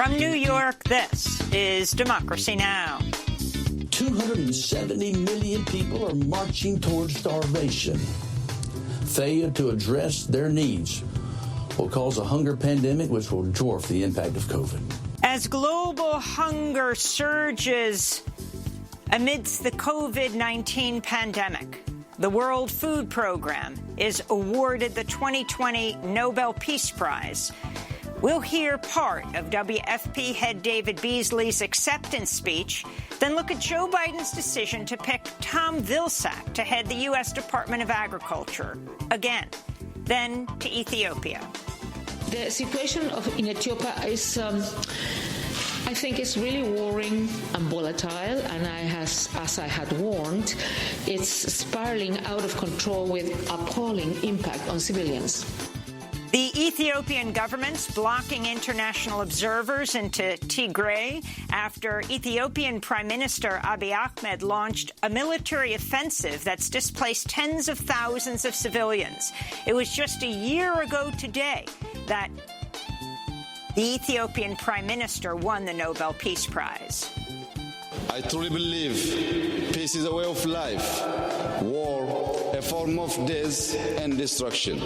From New York, this is Democracy Now! 270 million people are marching towards starvation. Failure to address their needs will cause a hunger pandemic which will dwarf the impact of COVID. As global hunger surges amidst the COVID-19 pandemic, the World Food Program is awarded the 2020 Nobel Peace Prize. We'll hear part of WFP head David Beasley's acceptance speech, then look at Joe Biden's decision to pick Tom Vilsack to head the U.S. Department of Agriculture again, then to Ethiopia. The situation in Ethiopia is, I think, is really worrying and volatile, and as I had warned, it's spiraling out of control with appalling impact on civilians. The Ethiopian government's blocking international observers into Tigray after Ethiopian Prime Minister Abiy Ahmed launched a military offensive that's displaced tens of thousands of civilians. It was just a year ago today that the Ethiopian Prime Minister won the Nobel Peace Prize. I truly believe peace is a way of life, war a form of death and destruction.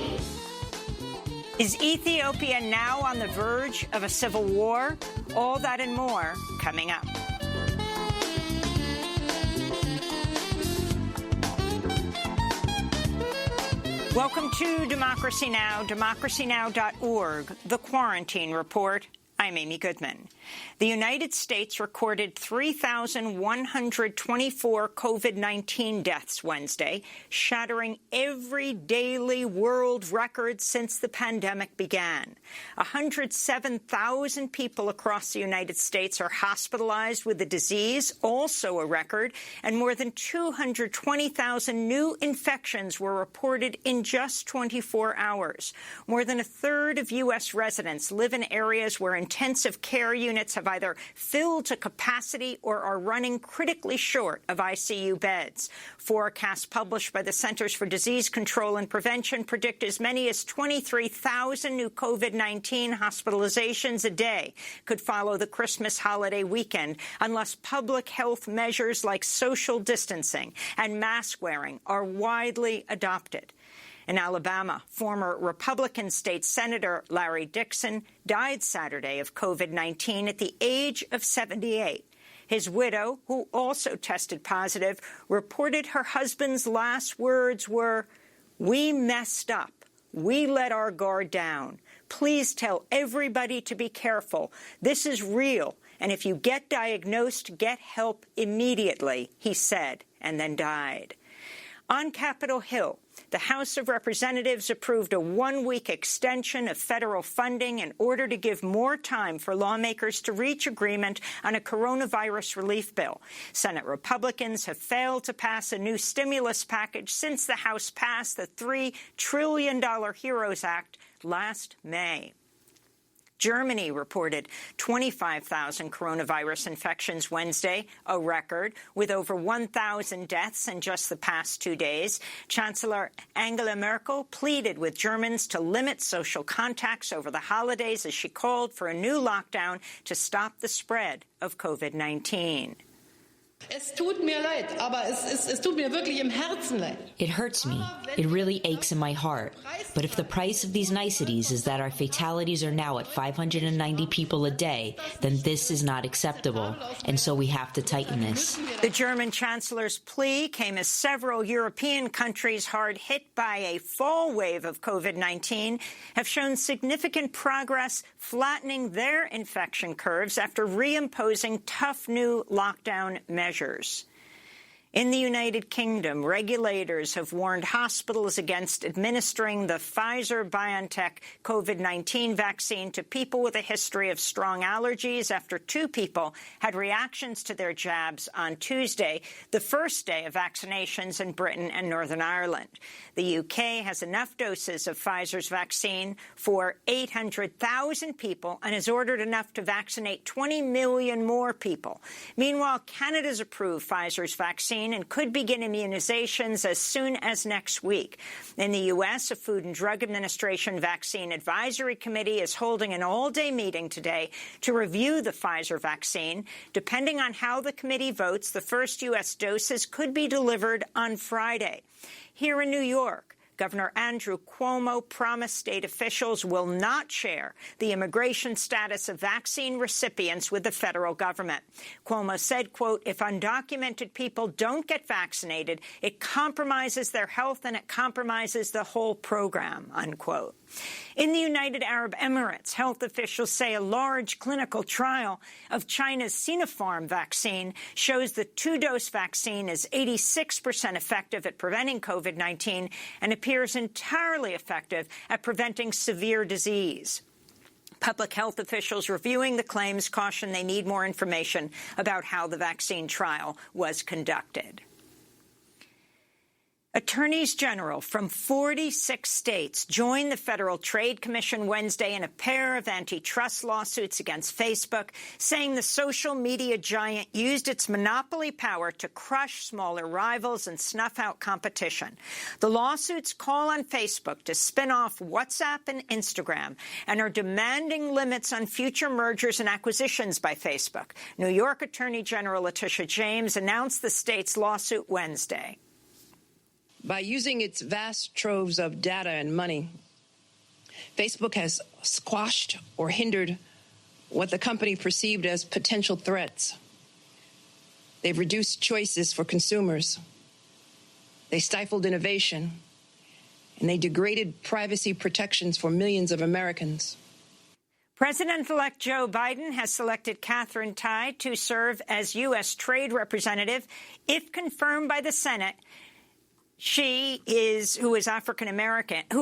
Is Ethiopia now on the verge of a civil war? All that and more coming up. Welcome to Democracy Now!, democracynow.org, The Quarantine Report. I'm Amy Goodman. The United States recorded 3,124 COVID-19 deaths Wednesday, shattering every daily world record since the pandemic began. 107,000 people across the United States are hospitalized with the disease, also a record, and more than 220,000 new infections were reported in just 24 hours. More than a third of U.S. residents live in areas where intensive care units have either filled to capacity or are running critically short of ICU beds. Forecasts published by the Centers for Disease Control and Prevention predict as many as 23,000 new COVID-19 hospitalizations a day could follow the Christmas holiday weekend unless public health measures like social distancing and mask wearing are widely adopted. In Alabama, former Republican State Senator Larry Dixon died Saturday of COVID-19 at the age of 78. His widow, who also tested positive, reported her husband's last words were, "We messed up. We let our guard down. Please tell everybody to be careful. This is real. And if you get diagnosed, get help immediately," he said, and then died. On Capitol Hill, the House of Representatives approved a one-week extension of federal funding in order to give more time for lawmakers to reach agreement on a coronavirus relief bill. Senate Republicans have failed to pass a new stimulus package since the House passed the $3 trillion HEROES Act last May. Germany reported 25,000 coronavirus infections Wednesday, a record, with over 1,000 deaths in just the past 2 days. Chancellor Angela Merkel pleaded with Germans to limit social contacts over the holidays as she called for a new lockdown to stop the spread of COVID-19. Es tut mir leid, aber es tut mir wirklich im Herzen leid. It hurts me. It really aches in my heart. But if the price of these niceties is that our fatalities are now at 590 people a day, then this is not acceptable. And so we have to tighten this. The German chancellor's plea came as several European countries hard hit by a fall wave of COVID-19 have shown significant progress flattening their infection curves after reimposing tough new lockdown measures. In the United Kingdom, regulators have warned hospitals against administering the Pfizer-BioNTech COVID-19 vaccine to people with a history of strong allergies after 2 people had reactions to their jabs on Tuesday, the first day of vaccinations in Britain and Northern Ireland. The UK has enough doses of Pfizer's vaccine for 800,000 people and has ordered enough to vaccinate 20 million more people. Meanwhile, Canada's approved Pfizer's vaccine vaccine and could begin immunizations as soon as next week. In the U.S., a Food and Drug Administration Vaccine Advisory Committee is holding an all-day meeting today to review the Pfizer vaccine. Depending on how the committee votes, the first U.S. doses could be delivered on Friday. Here in New York, Governor Andrew Cuomo promised state officials will not share the immigration status of vaccine recipients with the federal government. Cuomo said, quote, if undocumented people don't get vaccinated, it compromises their health and it compromises the whole program, unquote. In the United Arab Emirates, health officials say a large clinical trial of China's Sinopharm vaccine shows the two-dose vaccine is 86% effective at preventing COVID-19 and appears entirely effective at preventing severe disease. Public health officials reviewing the claims caution they need more information about how the vaccine trial was conducted. Attorneys general from 46 states joined the Federal Trade Commission Wednesday in a pair of antitrust lawsuits against Facebook, saying the social media giant used its monopoly power to crush smaller rivals and snuff out competition. The lawsuits call on Facebook to spin off WhatsApp and Instagram and are demanding limits on future mergers and acquisitions by Facebook. New York Attorney General Letitia James announced the state's lawsuit Wednesday. By using its vast troves of data and money, Facebook has squashed or hindered what the company perceived as potential threats. They've reduced choices for consumers. They stifled innovation, and they degraded privacy protections for millions of Americans. President-elect Joe Biden has selected Katherine Tai to serve as U.S. Trade Representative. If confirmed by the Senate, who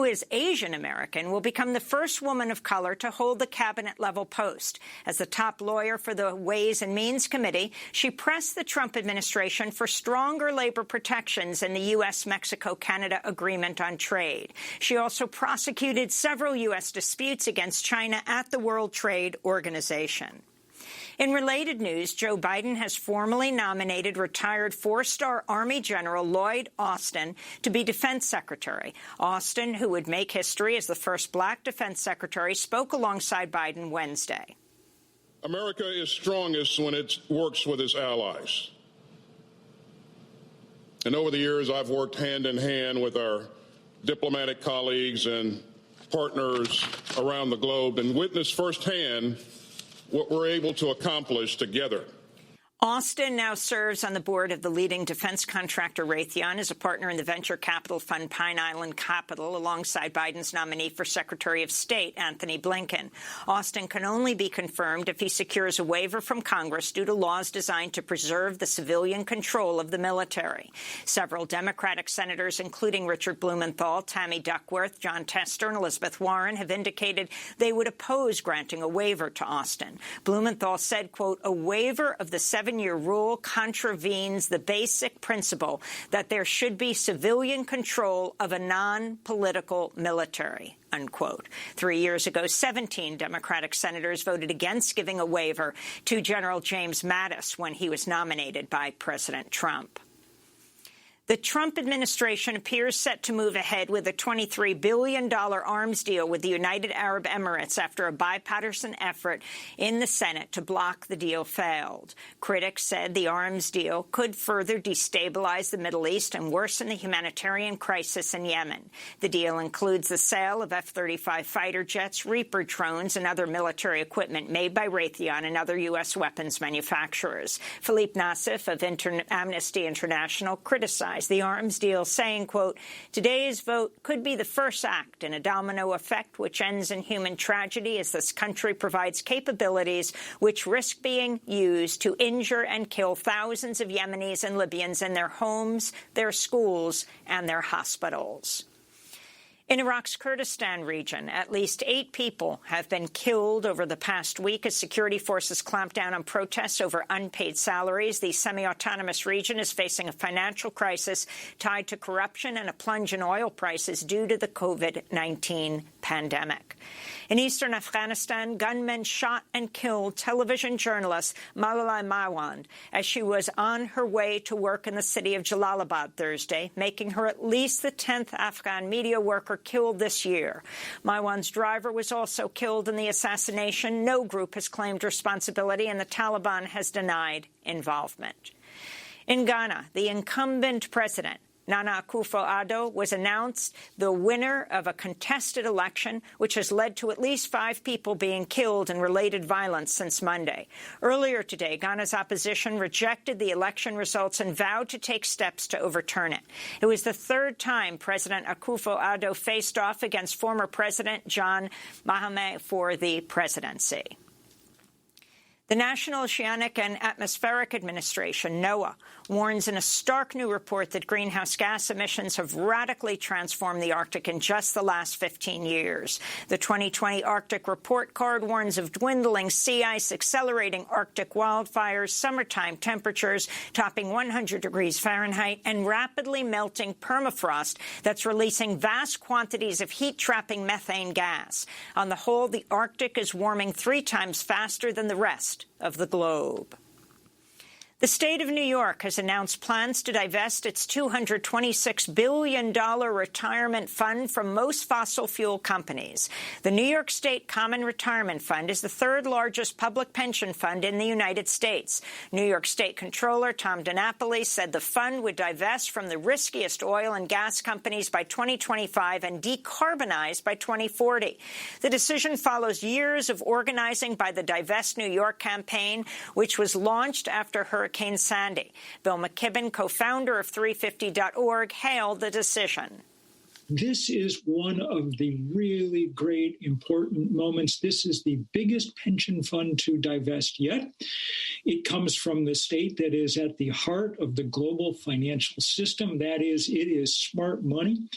is Asian American, will become the first woman of color to hold the cabinet-level post. As the top lawyer for the Ways and Means Committee, she pressed the Trump administration for stronger labor protections in the U.S.-Mexico-Canada Agreement on Trade. She also prosecuted several U.S. disputes against China at the World Trade Organization. In related news, Joe Biden has formally nominated retired four-star Army General Lloyd Austin to be Defense Secretary. Austin, who would make history as the first black defense secretary, spoke alongside Biden Wednesday. America is strongest when it works with its allies. And over the years, I've worked hand in hand with our diplomatic colleagues and partners around the globe and witnessed firsthand what we're able to accomplish together. Austin now serves on the board of the leading defense contractor Raytheon as a partner in the venture capital fund Pine Island Capital, alongside Biden's nominee for Secretary of State, Anthony Blinken. Austin can only be confirmed if he secures a waiver from Congress due to laws designed to preserve the civilian control of the military. Several Democratic senators, including Richard Blumenthal, Tammy Duckworth, John Tester, and Elizabeth Warren, have indicated they would oppose granting a waiver to Austin. Blumenthal said, quote, a waiver of the 7-year rule contravenes the basic principle that there should be civilian control of a non-political military, unquote. 3 years ago, 17 Democratic senators voted against giving a waiver to General James Mattis when he was nominated by President Trump. The Trump administration appears set to move ahead with a $23 billion arms deal with the United Arab Emirates after a bipartisan effort in the Senate to block the deal failed. Critics said the arms deal could further destabilize the Middle East and worsen the humanitarian crisis in Yemen. The deal includes the sale of F-35 fighter jets, Reaper drones, and other military equipment made by Raytheon and other U.S. weapons manufacturers. Philippe Nassif of Amnesty International criticized the arms deal, saying, quote, today's vote could be the first act in a domino effect which ends in human tragedy as this country provides capabilities which risk being used to injure and kill thousands of Yemenis and Libyans in their homes, their schools, and their hospitals. In Iraq's Kurdistan region, at least 8 people have been killed over the past week as security forces clamp down on protests over unpaid salaries. The semi-autonomous region is facing a financial crisis tied to corruption and a plunge in oil prices due to the COVID-19 pandemic. In eastern Afghanistan, gunmen shot and killed television journalist Malala Maiwand as she was on her way to work in the city of Jalalabad Thursday, making her at least the 10th Afghan media worker killed this year. Maiwand's driver was also killed in the assassination. No group has claimed responsibility, and the Taliban has denied involvement. In Ghana, the incumbent president, Nana Akufo-Addo, was announced the winner of a contested election, which has led to at least 5 people being killed in related violence since Monday. Earlier today, Ghana's opposition rejected the election results and vowed to take steps to overturn it. It was the 3rd time President Akufo-Addo faced off against former President John Mahama for the presidency. The National Oceanic and Atmospheric Administration, NOAA, warns in a stark new report that greenhouse gas emissions have radically transformed the Arctic in just the last 15 years. The 2020 Arctic Report Card warns of dwindling sea ice, accelerating Arctic wildfires, summertime temperatures topping 100 degrees Fahrenheit, and rapidly melting permafrost that's releasing vast quantities of heat-trapping methane gas. On the whole, the Arctic is warming 3 times faster than the rest of the globe. The state of New York has announced plans to divest its $226 billion retirement fund from most fossil fuel companies. The New York State Common Retirement Fund is the 3rd largest public pension fund in the United States. New York State Comptroller Tom DiNapoli said the fund would divest from the riskiest oil and gas companies by 2025 and decarbonize by 2040. The decision follows years of organizing by the Divest New York campaign, which was launched after Hurricane Sandy. Bill McKibben, co-founder of 350.org, hailed the decision. This is one of the really great, important moments. This is the biggest pension fund to divest yet. It comes from the state that is at the heart of the global financial system. That is, it is smart money.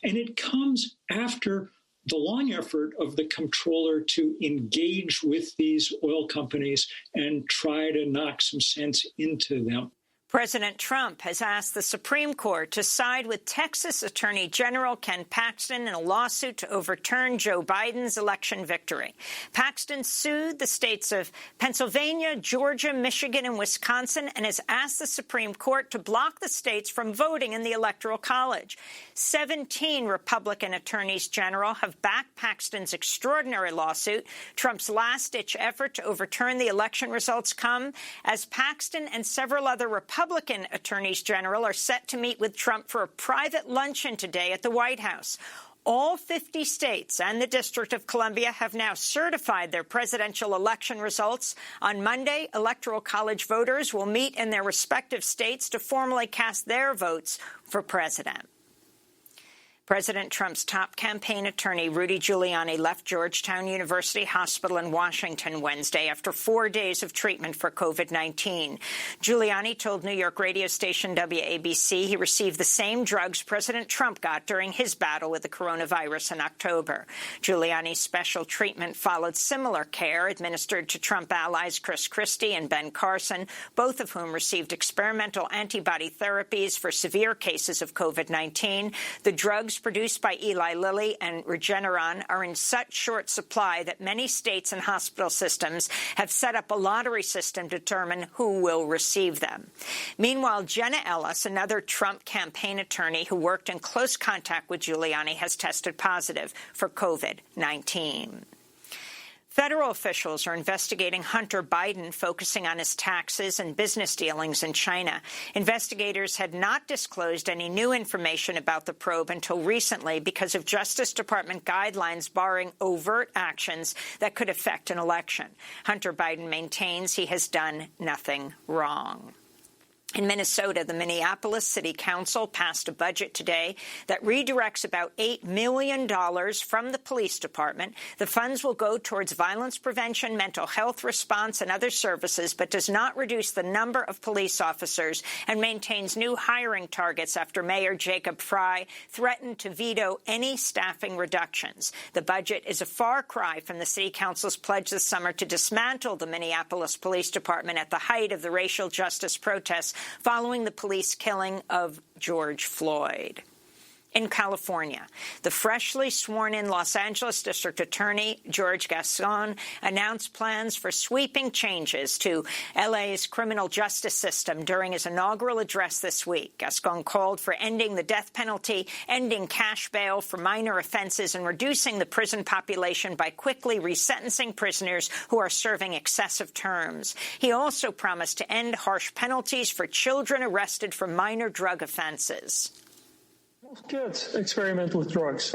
And it comes after the long effort of the comptroller to engage with these oil companies and try to knock some sense into them. President Trump has asked the Supreme Court to side with Texas Attorney General Ken Paxton in a lawsuit to overturn Joe Biden's election victory. Paxton sued the states of Pennsylvania, Georgia, Michigan, and Wisconsin and has asked the Supreme Court to block the states from voting in the Electoral College. 17 Republican attorneys general have backed Paxton's extraordinary lawsuit. Trump's last-ditch effort to overturn the election results come as Paxton and several other Republican attorneys general are set to meet with Trump for a private luncheon today at the White House. All 50 states and the District of Columbia have now certified their presidential election results. On Monday, Electoral College voters will meet in their respective states to formally cast their votes for president. President Trump's top campaign attorney, Rudy Giuliani, left Georgetown University Hospital in Washington Wednesday after 4 days of treatment for COVID-19. Giuliani told New York radio station WABC he received the same drugs President Trump got during his battle with the coronavirus in October. Giuliani's special treatment followed similar care administered to Trump allies Chris Christie and Ben Carson, both of whom received experimental antibody therapies for severe cases of COVID-19. The drugs produced by Eli Lilly and Regeneron are in such short supply that many states and hospital systems have set up a lottery system to determine who will receive them. Meanwhile, Jenna Ellis, another Trump campaign attorney who worked in close contact with Giuliani, has tested positive for COVID-19. Federal officials are investigating Hunter Biden, focusing on his taxes and business dealings in China. Investigators had not disclosed any new information about the probe until recently because of Justice Department guidelines barring overt actions that could affect an election. Hunter Biden maintains he has done nothing wrong. In Minnesota, the Minneapolis City Council passed a budget today that redirects about $8 million from the police department. The funds will go towards violence prevention, mental health response, and other services, but does not reduce the number of police officers and maintains new hiring targets after Mayor Jacob Frey threatened to veto any staffing reductions. The budget is a far cry from the City Council's pledge this summer to dismantle the Minneapolis Police Department at the height of the racial justice protests following the police killing of George Floyd. In California, the freshly sworn-in Los Angeles District Attorney George Gascon announced plans for sweeping changes to LA's criminal justice system during his inaugural address this week. Gascon called for ending the death penalty, ending cash bail for minor offenses, and reducing the prison population by quickly resentencing prisoners who are serving excessive terms. He also promised to end harsh penalties for children arrested for minor drug offenses. Kids experiment with drugs.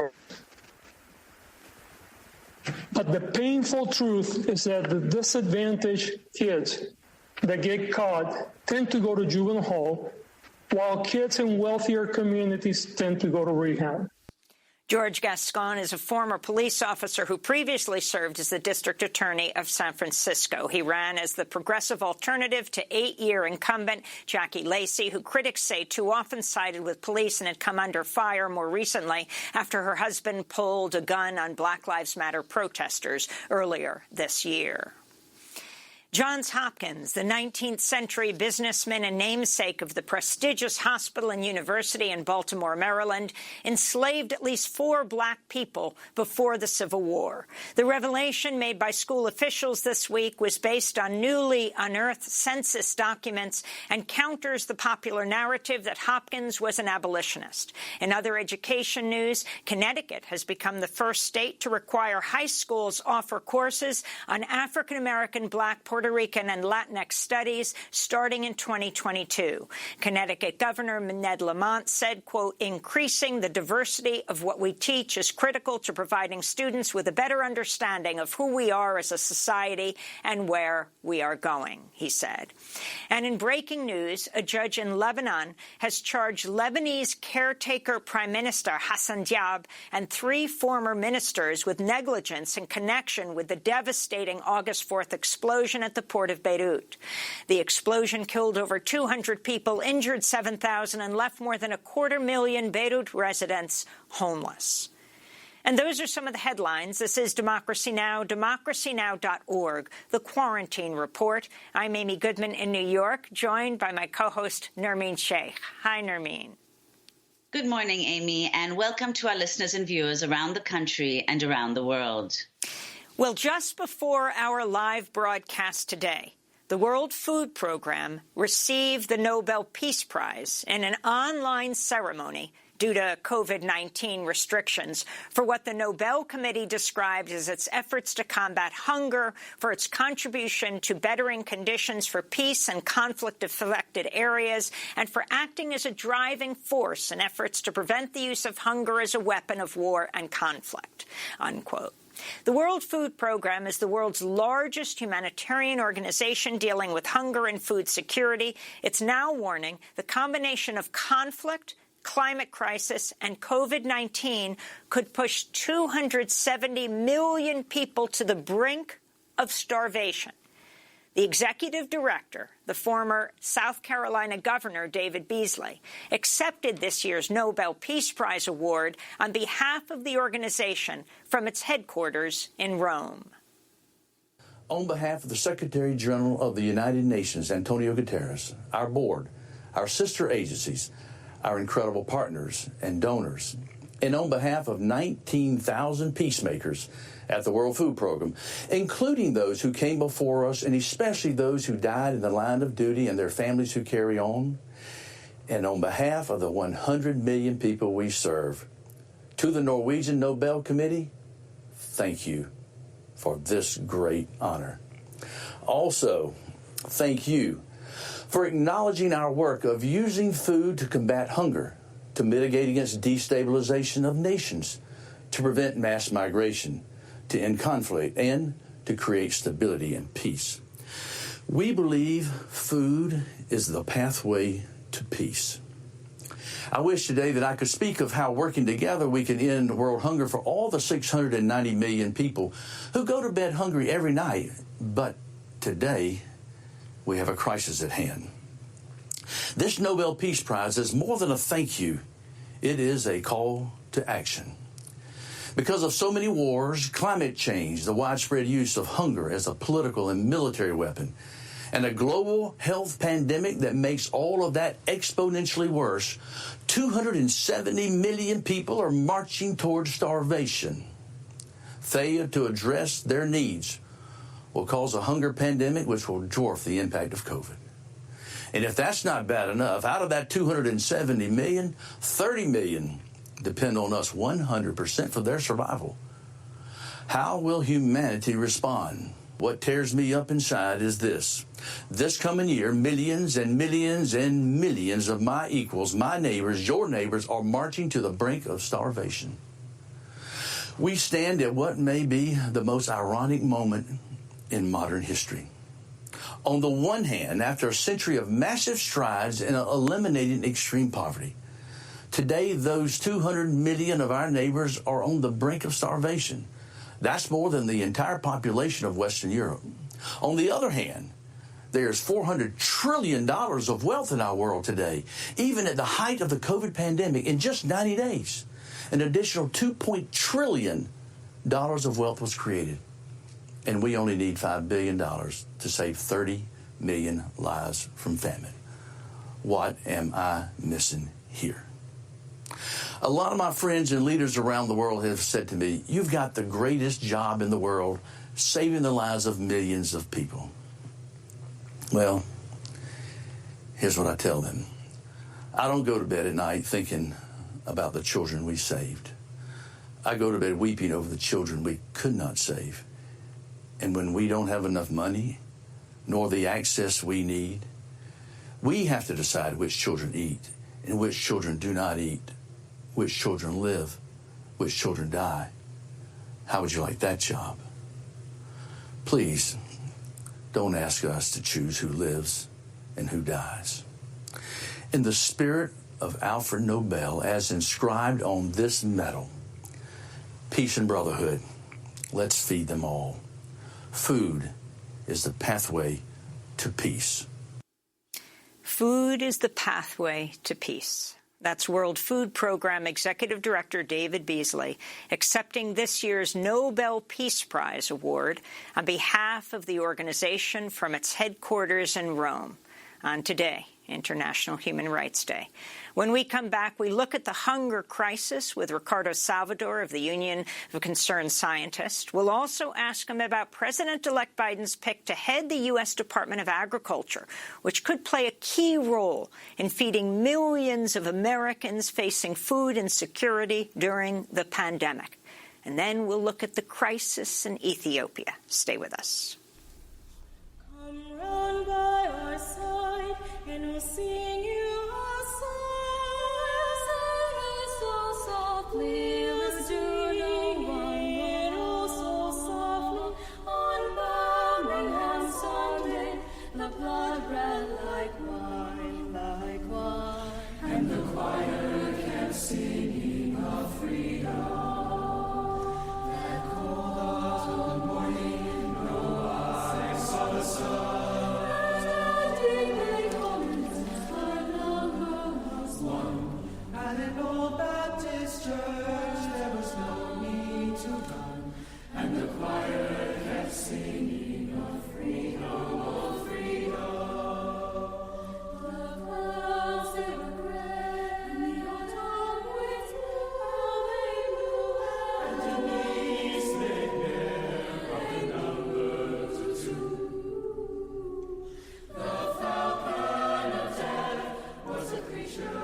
But the painful truth is that the disadvantaged kids that get caught tend to go to juvenile hall, while kids in wealthier communities tend to go to rehab. George Gascon is a former police officer who previously served as the district attorney of San Francisco. He ran as the progressive alternative to 8-year incumbent Jackie Lacey, who critics say too often sided with police and had come under fire more recently after her husband pulled a gun on Black Lives Matter protesters earlier this year. Johns Hopkins, the 19th century businessman and namesake of the prestigious hospital and university in Baltimore, Maryland, enslaved at least 4 black people before the Civil War. The revelation made by school officials this week was based on newly unearthed census documents and counters the popular narrative that Hopkins was an abolitionist. In other education news, Connecticut has become the first state to require high schools offer courses on African-American, Black, Puerto Rican and Latinx studies starting in 2022. Connecticut Governor Ned Lamont said, quote, increasing the diversity of what we teach is critical to providing students with a better understanding of who we are as a society and where we are going, he said. And in breaking news, a judge in Lebanon has charged Lebanese caretaker Prime Minister Hassan Diab and 3 former ministers with negligence in connection with the devastating August 4th explosion at the port of Beirut. The explosion killed over 200 people, injured 7,000, and left more than 250,000 Beirut residents homeless. And those are some of the headlines. This is Democracy Now!, democracynow.org, The Quarantine Report. I'm Amy Goodman in New York, joined by my co-host Nermeen Sheikh. Hi, Nermeen. Good morning, Amy, and welcome to our listeners and viewers around the country and around the world. Well, just before our live broadcast today, the World Food Program received the Nobel Peace Prize in an online ceremony due to COVID-19 restrictions for what the Nobel Committee described as its efforts to combat hunger, for its contribution to bettering conditions for peace and conflict-affected areas, and for acting as a driving force in efforts to prevent the use of hunger as a weapon of war and conflict, unquote. The World Food Program is the world's largest humanitarian organization dealing with hunger and food security. It's now warning the combination of conflict, climate crisis, and COVID-19 could push 270 million people to the brink of starvation. The executive director, the former South Carolina Governor David Beasley, accepted this year's Nobel Peace Prize award on behalf of the organization from its headquarters in Rome. On behalf of the Secretary General of the United Nations, Antonio Guterres, our board, our sister agencies, our incredible partners and donors, and on behalf of 19,000 peacemakers at the World Food Program, including those who came before us and especially those who died in the line of duty and their families who carry on, and on behalf of the 100 million people we serve, to the Norwegian Nobel Committee, thank you for this great honor. Also, thank you for acknowledging our work of using food to combat hunger, to mitigate against destabilization of nations, to prevent mass migration, to end conflict, and to create stability and peace. We believe food is the pathway to peace. I wish today that I could speak of how working together we can end world hunger for all the 690 million people who go to bed hungry every night. But today, we have a crisis at hand. This Nobel Peace Prize is more than a thank you. It is a call to action. Because of so many wars, climate change, the widespread use of hunger as a political and military weapon, and a global health pandemic that makes all of that exponentially worse, 270 million people are marching towards starvation. Failure to address their needs will cause a hunger pandemic which will dwarf the impact of COVID. And if that's not bad enough, out of that 270 million, 30 million depend on us 100% for their survival. How will humanity respond? What tears me up inside is this. This coming year, millions and millions and millions of my equals, my neighbors, your neighbors, are marching to the brink of starvation. We stand at what may be the most ironic moment in modern history. On the one hand, after a century of massive strides in eliminating extreme poverty, today those 200 million of our neighbors are on the brink of starvation. That's more than the entire population of Western Europe. On the other hand, there's $400 trillion of wealth in our world today. Even at the height of the COVID pandemic, in just 90 days, an additional $2 trillion of wealth was created. And we only need $5 billion to save 30 million lives from famine. What am I missing here? A lot of my friends and leaders around the world have said to me, you've got the greatest job in the world, saving the lives of millions of people. Well, here's what I tell them. I don't go to bed at night thinking about the children we saved. I go to bed weeping over the children we could not save. And when we don't have enough money, nor the access we need, we have to decide which children eat and which children do not eat, which children live, which children die. How would you like that job? Please, don't ask us to choose who lives and who dies. In the spirit of Alfred Nobel, as inscribed on this medal, peace and brotherhood, let's feed them all. Food is the pathway to peace. Food is the pathway to peace. That's World Food Program Executive Director David Beasley accepting this year's Nobel Peace Prize award on behalf of the organization from its headquarters in Rome on today, International Human Rights Day. When we come back, we look at the hunger crisis with Ricardo Salvador of the Union of Concerned Scientists. We'll also ask him about President-elect Biden's pick to head the U.S. Department of Agriculture, which could play a key role in feeding millions of Americans facing food insecurity during the pandemic. And then we'll look at the crisis in Ethiopia. Stay with us. Come round by our side and we'll sing you a song. So softly, let's do no one, oh so softly. On Birmingham Sunday, the blood red like wine, like wine. And the choir kept singing of freedom. That cold autumn morning, no eyes saw the sun. At an old Baptist church, there was no need to run, and the choir kept singing of freedom, oh freedom. The clouds, they were gray, and the autumn winds blew, they blew, and Denise laid bare of the number to two. The falcon of death was a creature.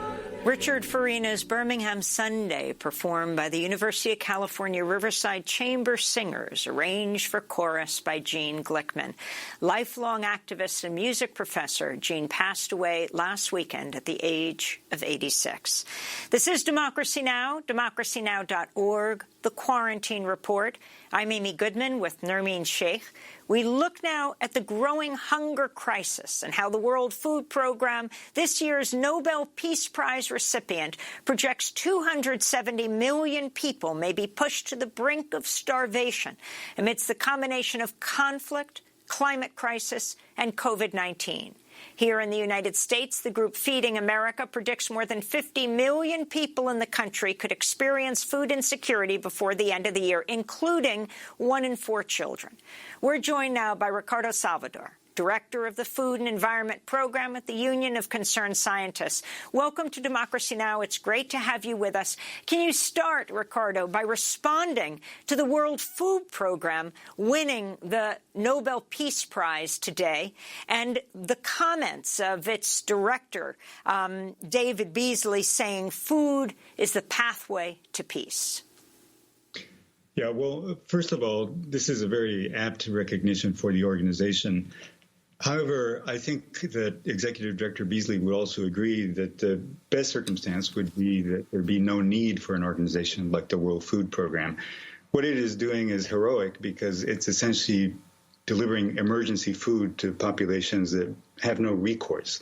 Richard Farina's Birmingham Sunday, performed by the University of California Riverside Chamber Singers, arranged for chorus by Gene Glickman. Lifelong activist and music professor, Gene passed away last weekend at the age of 86. This is Democracy Now!, democracynow.org, the Quarantine Report. I'm Amy Goodman with Nermeen Sheikh. We look now at the growing hunger crisis and how the World Food Program, this year's Nobel Peace Prize recipient, projects 270 million people may be pushed to the brink of starvation amidst the combination of conflict, climate crisis, and COVID-19. Here in the United States, the group Feeding America predicts more than 50 million people in the country could experience food insecurity before the end of the year, including 1 in 4 children. We're joined now by Ricardo Salvador, Director of the Food and Environment Program at the Union of Concerned Scientists. Welcome to Democracy Now! It's great to have you with us. Can you start, Ricardo, by responding to the World Food Program winning the Nobel Peace Prize today and the comments of its director, David Beasley, saying food is the pathway to peace? Yeah, well, first of all, this is a very apt recognition for the organization. However, I think that Executive Director Beasley would also agree that the best circumstance would be that there be no need for an organization like the World Food Program. What it is doing is heroic because it's essentially delivering emergency food to populations that have no recourse.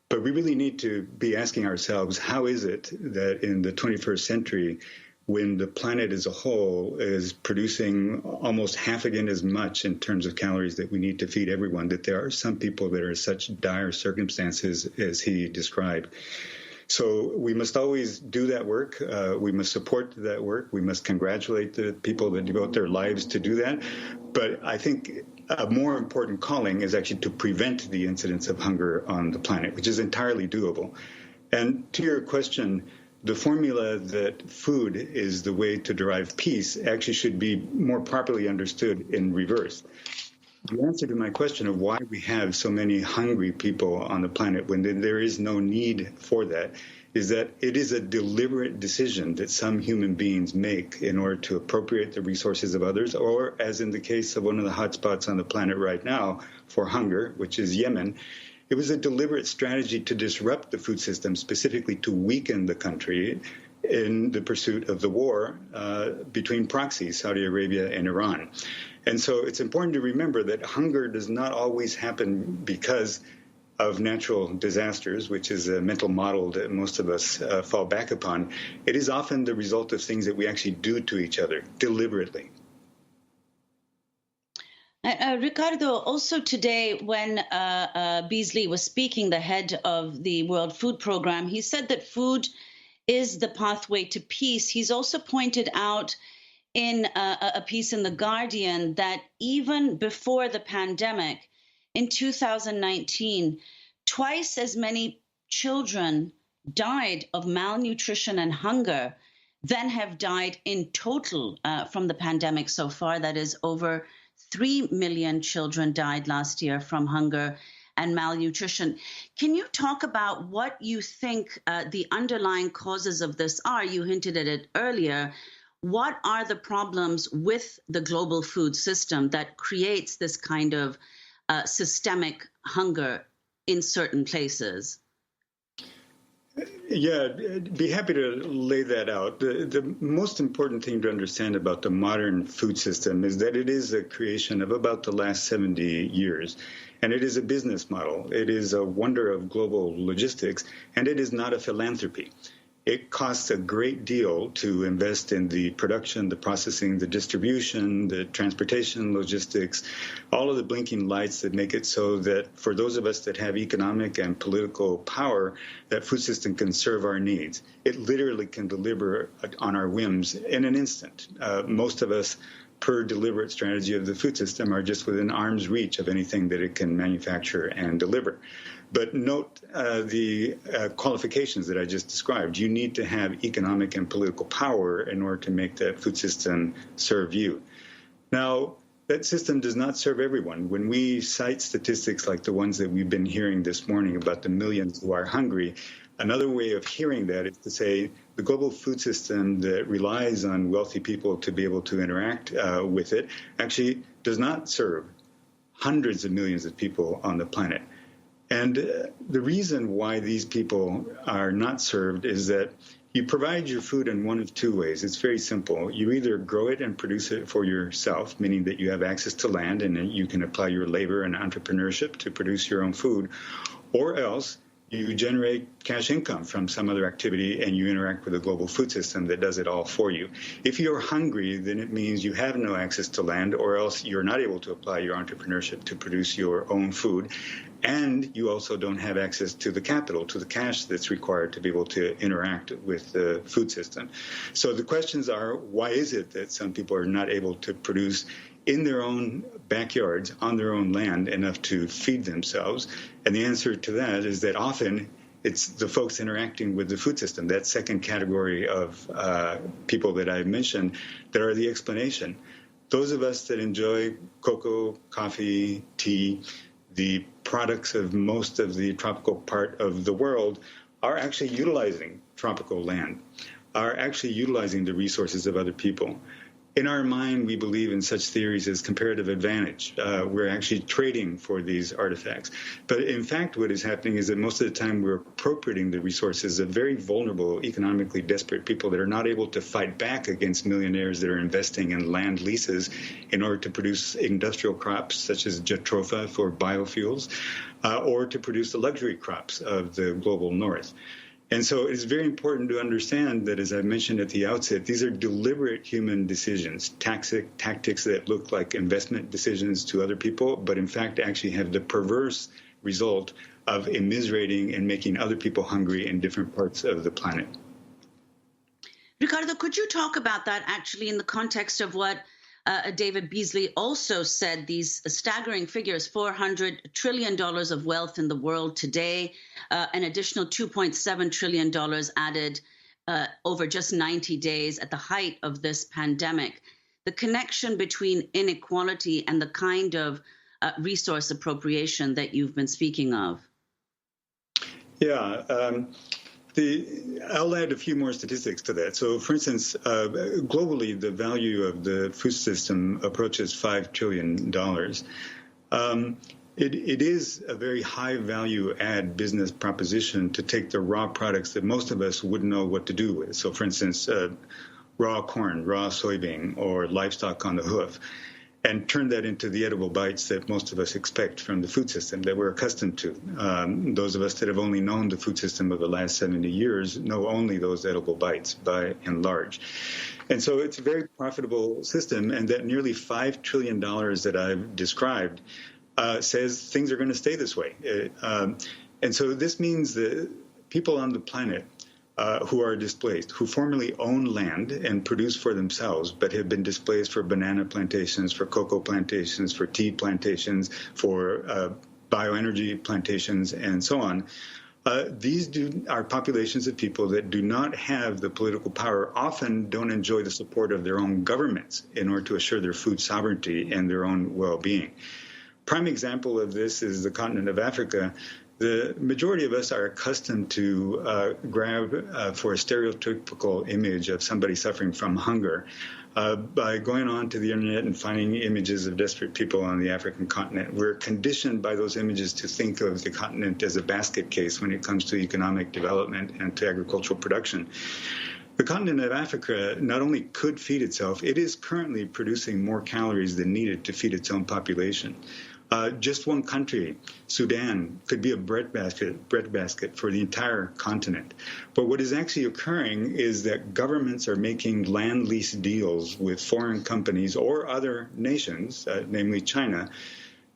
But we really need to be asking ourselves, how is it that in the 21st century, when the planet as a whole is producing almost half again as much in terms of calories that we need to feed everyone, that there are some people that are in such dire circumstances as he described. So we must always do that work. We must support that work. We must congratulate the people that devote their lives to do that. But I think a more important calling is actually to prevent the incidence of hunger on the planet, which is entirely doable. And to your question, the formula that food is the way to derive peace actually should be more properly understood in reverse. The answer to my question of why we have so many hungry people on the planet when there is no need for that is that it is a deliberate decision that some human beings make in order to appropriate the resources of others, or as in the case of one of the hotspots on the planet right now for hunger, which is Yemen. It was a deliberate strategy to disrupt the food system, specifically to weaken the country in the pursuit of the war between proxies, Saudi Arabia and Iran. And so it's important to remember that hunger does not always happen because of natural disasters, which is a mental model that most of us fall back upon. It is often the result of things that we actually do to each other deliberately. Ricardo, also today when Beasley was speaking, the head of the World Food Program, he said that food is the pathway to peace. He's also pointed out in a piece in The Guardian that even before the pandemic, in 2019, twice as many children died of malnutrition and hunger than have died in total from the pandemic so far. That is, over 3 million children died last year from hunger and malnutrition. Can you talk about what you think the underlying causes of this are? You hinted at it earlier. What are the problems with the global food system that creates this kind of systemic hunger in certain places? Yeah, I'd be happy to lay that out. The most important thing to understand about the modern food system is that it is a creation of about the last 70 years, and it is a business model. It is a wonder of global logistics, and it is not a philanthropy. It costs a great deal to invest in the production, the processing, the distribution, the transportation, logistics, all of the blinking lights that make it so that for those of us that have economic and political power, that food system can serve our needs. It literally can deliver on our whims in an instant. Most of us, per deliberate strategy of the food system, are just within arm's reach of anything that it can manufacture and deliver. But note the qualifications that I just described. You need to have economic and political power in order to make that food system serve you. Now, that system does not serve everyone. When we cite statistics like the ones that we've been hearing this morning about the millions who are hungry, another way of hearing that is to say the global food system that relies on wealthy people to be able to interact with it actually does not serve hundreds of millions of people on the planet. And the reason why these people are not served is that You provide your food in one of two ways. It's very simple. You either grow it and produce it for yourself, meaning that you have access to land and you can apply your labor and entrepreneurship to produce your own food, or else you generate cash income from some other activity and you interact with a global food system that does it all for you. If you're hungry, then it means you have no access to land, or else you're not able to apply your entrepreneurship to produce your own food. And you also don't have access to the capital, to the cash that's required to be able to interact with the food system. So the questions are, why is it that some people are not able to produce in their own backyards, on their own land, enough to feed themselves? And the answer to that is that often it's the folks interacting with the food system, that second category of people that I've mentioned, that are the explanation. Those of us that enjoy cocoa, coffee, tea, the products of most of the tropical part of the world are actually utilizing tropical land, are actually utilizing the resources of other people. In our mind, we believe in such theories as comparative advantage. We're actually trading for these artifacts. But in fact, what is happening is that most of the time we're appropriating the resources of very vulnerable, economically desperate people that are not able to fight back against millionaires that are investing in land leases in order to produce industrial crops such as jatropha for biofuels, or to produce the luxury crops of the global north. And so it's very important to understand that, as I mentioned at the outset, these are deliberate human decisions, tactics that look like investment decisions to other people, but in fact actually have the perverse result of immiserating and making other people hungry in different parts of the planet. Ricardo, could you talk about that actually in the context of what David Beasley also said, these staggering figures, $400 trillion of wealth in the world today, an additional $2.7 trillion added over just 90 days at the height of this pandemic. The connection between inequality and the kind of resource appropriation that you've been speaking of. Yeah. I'll add a few more statistics to that. So, for instance, globally, the value of the food system approaches $5 trillion. It is a very high value add business proposition to take the raw products that most of us wouldn't know what to do with. So, for instance, raw corn, raw soybean, or livestock on the hoof, and turn that into the edible bites that most of us expect from the food system that we're accustomed to. Those of us that have only known the food system of the last 70 years know only those edible bites by and large. And so it's a very profitable system, and that nearly $5 trillion that I've described says things are going to stay this way. And so this means that people on the planet who are displaced, who formerly own land and produce for themselves, but have been displaced for banana plantations, for cocoa plantations, for tea plantations, for bioenergy plantations, and so on. These are populations of people that do not have the political power, often don't enjoy the support of their own governments in order to assure their food sovereignty and their own well-being. Prime example of this is the continent of Africa. The majority of us are accustomed to grab for a stereotypical image of somebody suffering from hunger by going on to the internet and finding images of desperate people on the African continent. We're conditioned by those images to think of the continent as a basket case when it comes to economic development and to agricultural production. The continent of Africa not only could feed itself, it is currently producing more calories than needed to feed its own population. Just one country, Sudan, could be a breadbasket for the entire continent. But what is actually occurring is that governments are making land lease deals with foreign companies or other nations, namely China,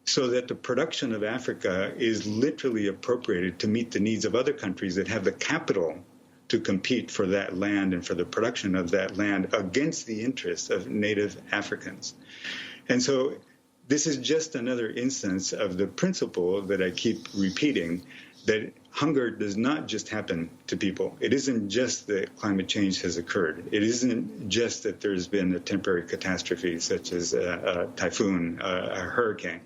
so that the production of Africa is literally appropriated to meet the needs of other countries that have the capital to compete for that land and for the production of that land against the interests of native Africans. And so this is just another instance of the principle that I keep repeating, that hunger does not just happen to people. It isn't just that climate change has occurred. It isn't just that there's been a temporary catastrophe such as a typhoon, a hurricane.